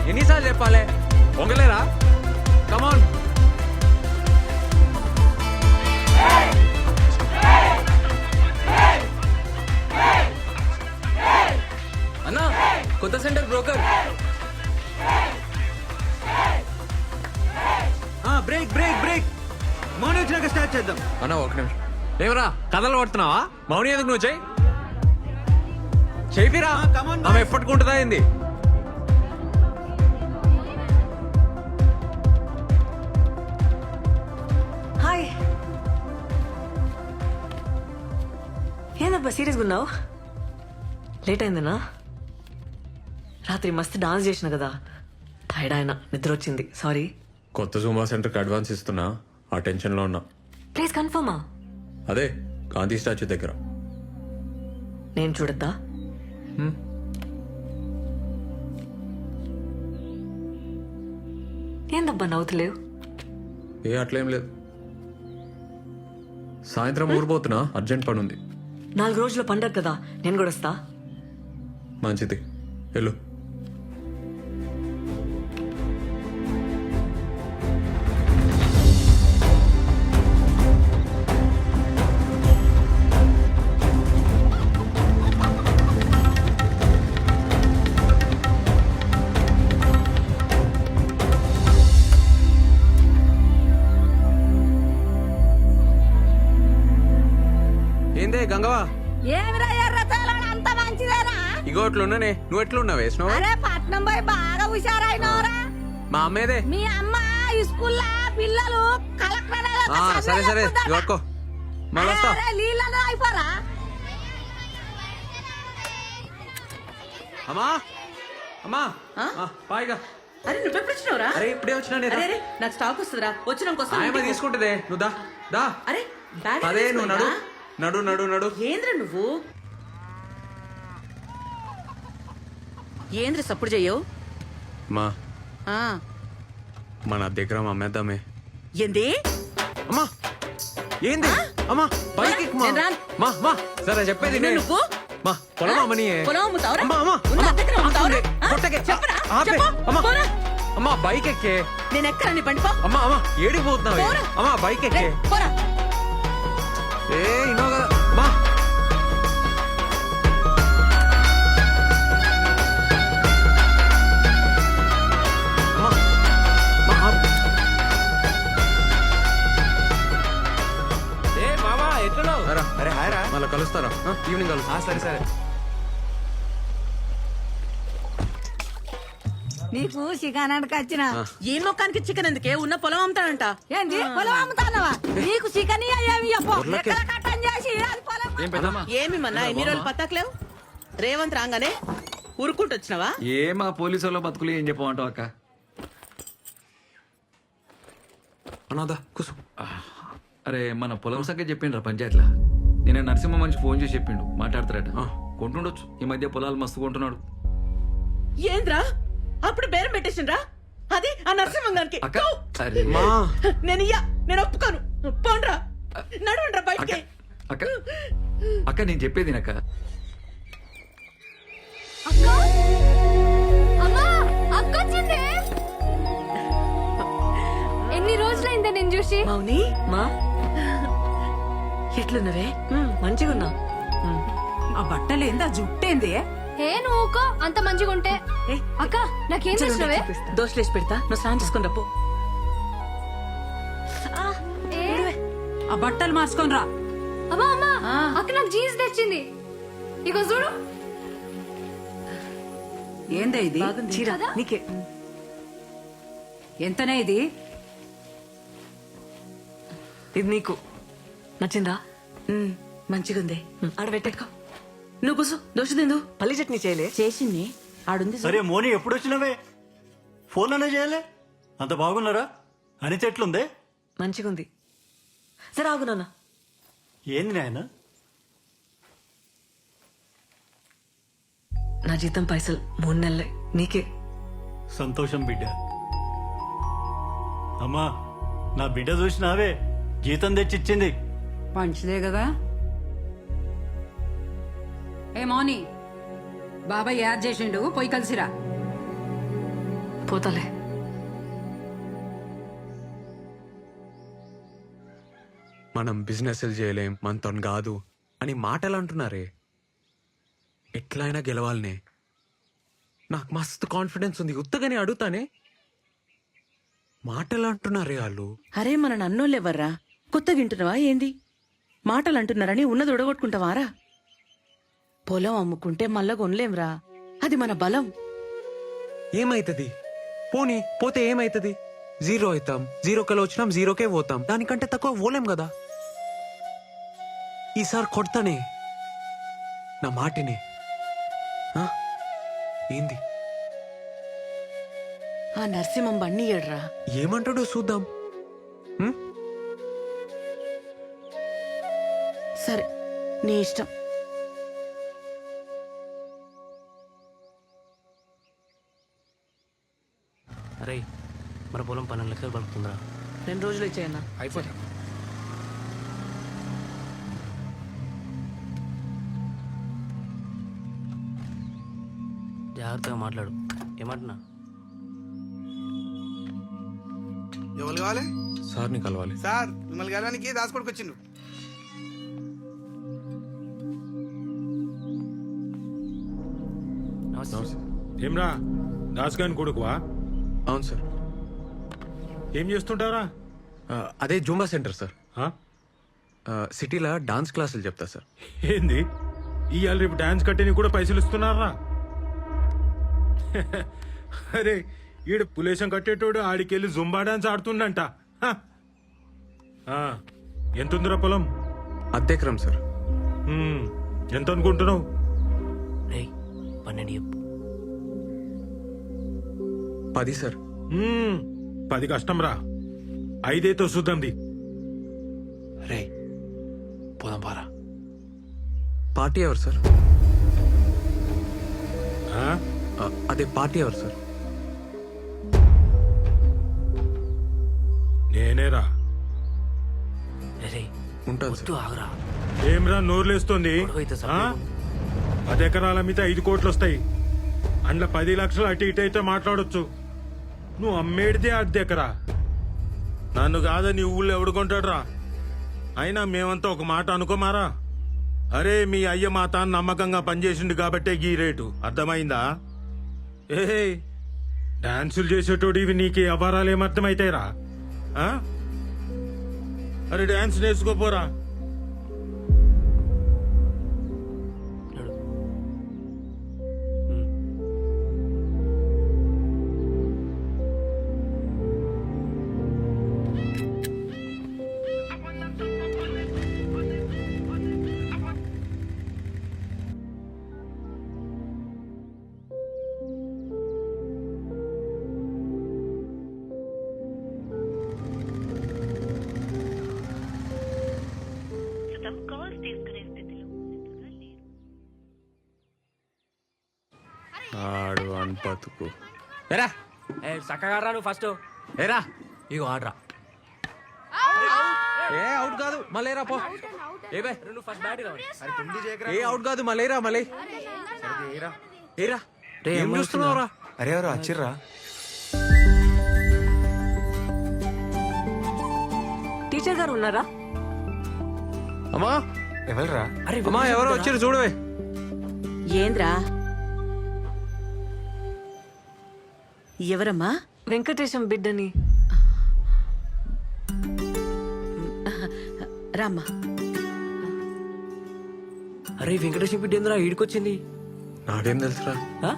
ఎన్నిసార్లు చెప్పాలి పొంగలేరా కమాన్ అన్నా కొత్త center broker. Break break break మౌని వచ్చినాక స్టార్ట్ చేద్దాం. అన్న ఒక నిమిషం ఏమరా కథలు పడుతున్నావా మౌని ఎందుకు నువ్వు చెయ్యిరా come on, ఆమె boys. ఎప్పటికుంటుందా ఏంది హాయ్. ఏందబ్బా సీరియస్గా ఉన్నావు? లేట్ అయిందనా? రాత్రి మస్తు డాన్స్ చేసిన కదా, టైర్డ్ ఆయన, నిద్ర వచ్చింది, సారీ. కొత్త జూమా సెంటర్కి అడ్వాన్స్ ఇస్తున్నా, ఆ టెన్షన్లో ఉన్నా. ప్లీజ్ కన్ఫర్మా? అదే గాంధీ స్టాచ్యూ దగ్గర. నేను చూడద్దా? ఏందబ్బా నవ్వుతలేవు? ఏ అట్లేం లేదు. సాయంత్రం ఊరిపోతున్నా, అర్జెంట్ పని ఉంది. 4 రోజుల పండగ కదా, నేను కూడా వస్తా. మంచిది వెళ్ళు. ఏందే గంగవా? ఏమిరా ఎర్రతోలాడు అంత మంచిదేనా? ఇగో అట్లున్నానే, నువ్వు ఎట్లున్నావు వేసినావు? అరే పట్నం పోయి బాగా హుషారైనవరా. మా అమ్మేదే. మీ అమ్మ ఈ స్కూల్లో పిల్లలు కలెక్టర్ సరే సరే ఇవ్వకో మళ్ళీ వస్తా. నీళ్ళలో అయిపోరా. అమ్మా అమ్మా పాయిగా. అరే నువ్వెప్పుడు వచ్చినావురా? అరే ఇప్పుడే వచ్చినా నేను. అరే నాకు స్టాక్ వస్తుందిరా, వచ్చినాక ఆయమ్మ తీసుకుంటుందే, నువ్వు దా దా. అరే బ్యాగ్ అదే నువ్వు నడు నడు నడు నడు. ఏంద్ర నువ్వు ఏంద్ర సప్పుడు చెయ్యవు? మా ఆ, మన దగ్గర అమ్మేద్దామే. ఏంది? అమ్మా ఏంది అమ్మా పైకి ఎక్కు, మా. నేను రాను. మా మా సరే చెప్పేది నిన్ను నేను. నువ్వు మా పొలం అమ్మని. పొలం అమ్ముతావురా? అమ్మా అమ్మా ఉన్న అమ్మా, దగ్గర అమ్ముతావురా? ఆపుండే. ఆ? కొట్టకే. చెప్పరా? ఆపే. చెప్పు. అమ్మా పోరా. అమ్మా బైక్ ఎక్కే. నేను ఎక్కరా నీ బండి పో. అమ్మా అమ్మా ఏడికి పోతున్నావు? పోరా. అమ్మా బైక్ ఎక్కే. రే, పోరా. ఏ ఇన్నో కదా మా. అమ్మా, మా ఆపు. రా. అరే హాయ్ రా. మళ్ళీ కలుస్తారా? ఈవినింగ్ కలుస్తా. సరే సరే. నీకు చికెనానికి వచ్చిన ఏ మొక్కానికి చికెన్ ఎందుకే? ఉన్న పొలం అమ్ముతాడంట. ఏంది పొలం అమ్ముతానవా? నీకు చికెన్ ఏమి చెప్పు. ఎక్కడ కట్టం చేసి అది పొలం ఏం పెద్దమ్మా? ఏమి మన్నా ఎన్ని రోజులు పత్తాకలేవు? రేవంత్ రాగానే ఉరుక్కుంటూ వచ్చినావా? ఏ మా పోలీసు వాళ్ళ బతుకులు ఏం చెప్పమంటావు అక్క? అనాదా కూసు. అరే మన పొలం సంగతి చెప్పిండ్రా పంచాయతీలా. నేను నరసింహ మనిషి ఫోన్ చేసి చెప్పిండు, మాట్లాడతారట. కొంటుండొచ్చు, ఈ మధ్య పొలాలు మస్తు కొంటున్నాడు. ఏంద్రా అప్పుడు బేరం పెట్టేసిండ్రా? అది ఆ నరసింహంగానికి. అక్క అరే మా నేను ఒప్పుకోను. పోండ్రా, నడవండ్రా అక్క బయటికి. అక్క అక్క నేను చెప్పేది అక్క. అక్క అమ్మా అక్క వచ్చిందే. ఎన్ని రోజులైందే నేను చూసి. మౌని మా ఎట్లున్నవే? మంచిగా ఉన్నా. ఆ బట్టలేందా జుట్టేంది? ఏ నువ్వుకో అంత మంచిగా ఉంటే. అక్క నాకేం తెచ్చినవే? దోశలేసి పెడతా, నువ్వు స్నానం చేసుకుని రప్పు. ఆ బట్టలు మార్చుకొని రా. అమ్మా అమ్మా అక్క నాకు జీన్స్ తెచ్చింది. ఇగో చూడు. ఏందా ఇది? చీర నీకే. ఎంతనే ఇది? ఇది నీకు నచ్చిందా? మంచిగుంది. ఆడ పెట్టేకో. నువ్వు కూసు, దోశ తిందు. పల్లి చట్నీ చేయలే? చేసింది ఆడుంది. సరే మోని ఎప్పుడు వచ్చినవే? ఫోన్లోనే చేయలే? అంత బాగున్నారా? అనిత ఎట్లుందే? మంచిగుంది. సరే ఆగు నాన్న. ఏంది నాయన? నా జీతం పైసలు 3 నెలలే, నీకే. సంతోషం బిడ్డ. అమ్మా నా బిడ్డ చూసినావే, జీతం తెచ్చిచ్చింది. మంచిదే కదా. ఏ మౌని, బాబాయ్ యాడ్ చేసిండు, పోయి కలిసిరా. పోతాలే. మనం బిజినెస్లు చేయలేం, మనతో కాదు అని మాటలు అంటున్నారే. ఎట్లయినా గెలవాలనే. నాకు మస్తు కాన్ఫిడెన్స్ ఉంది. ఉత్తగానే అడుగుతానే. మాటలు అంటున్నారే వాళ్ళు. అరే మన నన్నోళ్ళెవర్రా? కొత్తగా వింటున్నావా ఏంది? మాటలు అంటున్నారని ఉన్నది ఉడగొట్టుకుంటావారా? పొలం అమ్ముకుంటే మళ్ళా కొనలేంరా, అది మన బలం. ఏమైతుంది? పోనీ పోతే ఏమైతుంది? జీరో అవుతాం. జీరోకెళ్ళి వచ్చినాం, జీరోకే పోతాం. దానికంటే తక్కువ పోలేం కదా. ఈసారి కొడతానే, నా మాటిని. ఆ? ఏంది? ఆ నరసింహం బండి ఏడ్రా. ఏమంటాడో చూద్దాం. ఉం? సరే నీ ఇష్టం. అరే మన పొలం 12 లక్షలు పలుకుతుందిరా. 2 రోజులు ఇచ్చేయన్నా. అయిపోతా. జాగ్రత్తగా మాట్లాడు. ఏమంటున్నా? ఎవరు కావాలి? సార్ని కలవాలి. సార్ మిమ్మల్ని కలవడానికి దాసుకోడికి వచ్చిండు. ఏమ్రా దాస్ గాని కొడుకువా? అవును సార్. ఏం చేస్తుంటారా? అదే జూంబా సెంటర్ సార్. ఆ? సిటీలో డాన్స్ క్లాసులు చెప్తా సార్. ఏంది ఇవాళ రేపు డాన్స్ కట్టేని కూడా పైసలు ఇస్తున్నారా? అరే ఈడు పులేశం కట్టేటోడు ఆడికెళ్ళి జుంబా డాన్స్ ఆడుతుండంట. హ. ఆ, ఎంతుందిరా పొలం? అద్దెకరం సార్. ఎంత అనుకుంటున్నావు? రే 12 చెప్పు. 10 సార్. 10 కష్టం రా. 5 చూద్దాంది. రే పోదాం పారా. పార్టీ ఎవరు సార్? ఆ? అదే పార్టీ ఎవరు సార్? నేనేరా. రే ఉంటాను వద్దు, సార్. ఆగురా. ఏమ్రా నోర్లేస్తుంది? గొడవైతే ఆ? సరిపోదు. 10 ఎకరాల మీద 5 కోట్లు వస్తాయి. అందులో 10 లక్షలు అటు ఇటు అయితే మాట్లాడొచ్చు. నువ్వు అమ్మేడితే అద్దెకరా. నన్ను కాదని ఊళ్ళో ఎవడుకుంటాడురా? అయినా మేమంతా ఒక మాట అనుకోమారా? అరే మీ అయ్య మా తాను నమ్మకంగా పనిచేసిండు కాబట్టే గీ రేటు. అర్థమైందా? ఏ డాన్సులు చేసేటోడు ఇవి నీకు వ్యవహారాలు ఏమర్థమైతాయిరా? ఆ? అరే డాన్స్ నేర్చుకోపోరా. ఆడు అన్పతుకు. ఏరా ఏ చక్కగా రా నువ్వు ఫస్ట్. ఏరా ఇగో ఆడరా. ఏ అవుట్ కాదు మళ్ళీరా పో. ఏ బే నువ్వు ఫస్ట్ బ్యాట్ రా. ఏ అవుట్ కాదు మళ్ళీరా మళ్ళీ. ఏరా రే, ఏం అమ్మ చూస్తున్నావురా? అరే ఎవరు వచ్చిర్రా? టీచర్ గారు ఉన్నారా? అమ్మా ఎవరురా? అరే అమ్మా ఎవరో వచ్చారు చూడవే. ఏంద్రా? ఎవరమ్మా? వెంకటేశం బిడ్డని. రామ్మా. అరే వెంకటేశ్వర బిడ్డ ఏందిరా ఈడికొచ్చింది? నాకేం తెలుసురా? ఆ?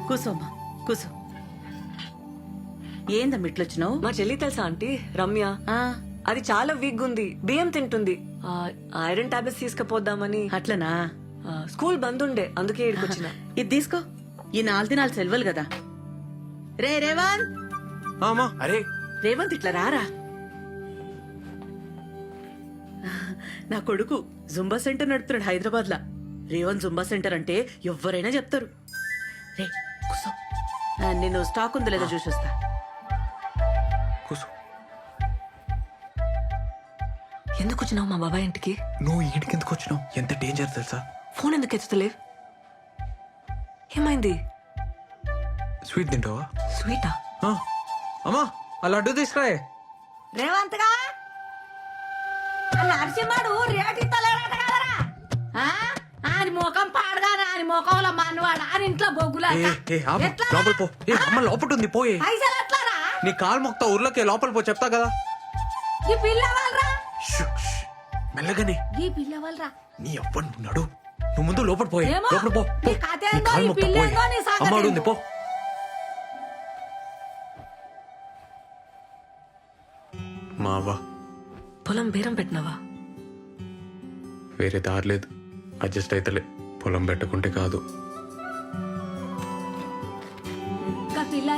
కూసోమ్మా కూసో. ఏందమ్మా ఇట్లొచ్చినావు? మా చెల్లి తెలుసా ఆంటీ? రమ్య. అది చాలా వీక్ ఉంది, బియ్యం తింటుంది. ఐరన్ టాబ్లెట్స్ తీసుకుపోద్దామని. అట్లనా? స్కూల్ బంద్ ఉండే, అందుకే ఇక్కడికొచ్చిన. ఇది తీసుకో. ఈ 4 దినాలు సెలవులు కదా. రే రేవంత్. అమ్మా అరే రేవంత్ ఇట్లా రారా. నా కొడుకు జుంబా సెంటర్ నడుపుతున్నాడు హైదరాబాద్ లా. రేవంత్ జుంబా సెంటర్ అంటే ఎవరైనా చెప్తారు. రే కూసో. నేను స్టాక్ ఉందో లేదో చూసి వస్తా. కూసు. ఎందుకు వచ్చినావు మా బాబాయ్ ఇంటికి? నువ్వు ఈడికి ఎందుకు వచ్చినావు? ఎంత డేంజర్ తెలుసా? ఫోన్ ఎందుకు ఎత్తుతలేవు? ఏమైంది? స్వీట్ తింటావా? స్వీట్ స్వీటా? ఆ, అమ్మా ఆ లడ్డు తీసుకురాయే. రేవంత్ గా ఆ నరసింహడు రేటు ఇస్తలేడట కదరా ఆ? ఆయన ముఖం పాడగానే ఆయన ముఖంలో మనవాడు ఆయన ఇంట్లో బొగ్గులా ఏ ఏ ఆపు, లోపల పో. ఏ అమ్మ లోపల ఉంది, పోయే. పైసలు ఎట్లారా నీ కాలు మొక్తా ఊర్లోకి లోపల పో, చెప్తా కదా. ఈ పిల్ల వాళ్ళరా షూ, షూ. మెల్లగానే. ఈ పిల్ల వాళ్ళరా నీ అవ్వను ఉన్నాడు. నువ్వు ముందు లోపల పోయే. ఏమో, లోపల పో, పో. నీ కథ నీ ఏందో, కాలు నీ మొక్తా, పిల్ల పోయే. ఏందో, నీ సంగతి అమ్మాడు ఉంది, ఏందో. పో. మావా పొలం బేరం పెట్టినావా? వేరే దారి లేదు, అడ్జస్ట్ అయితలే. పొలం పెట్టుకుంటే కాదు. ఇంకా పిల్ల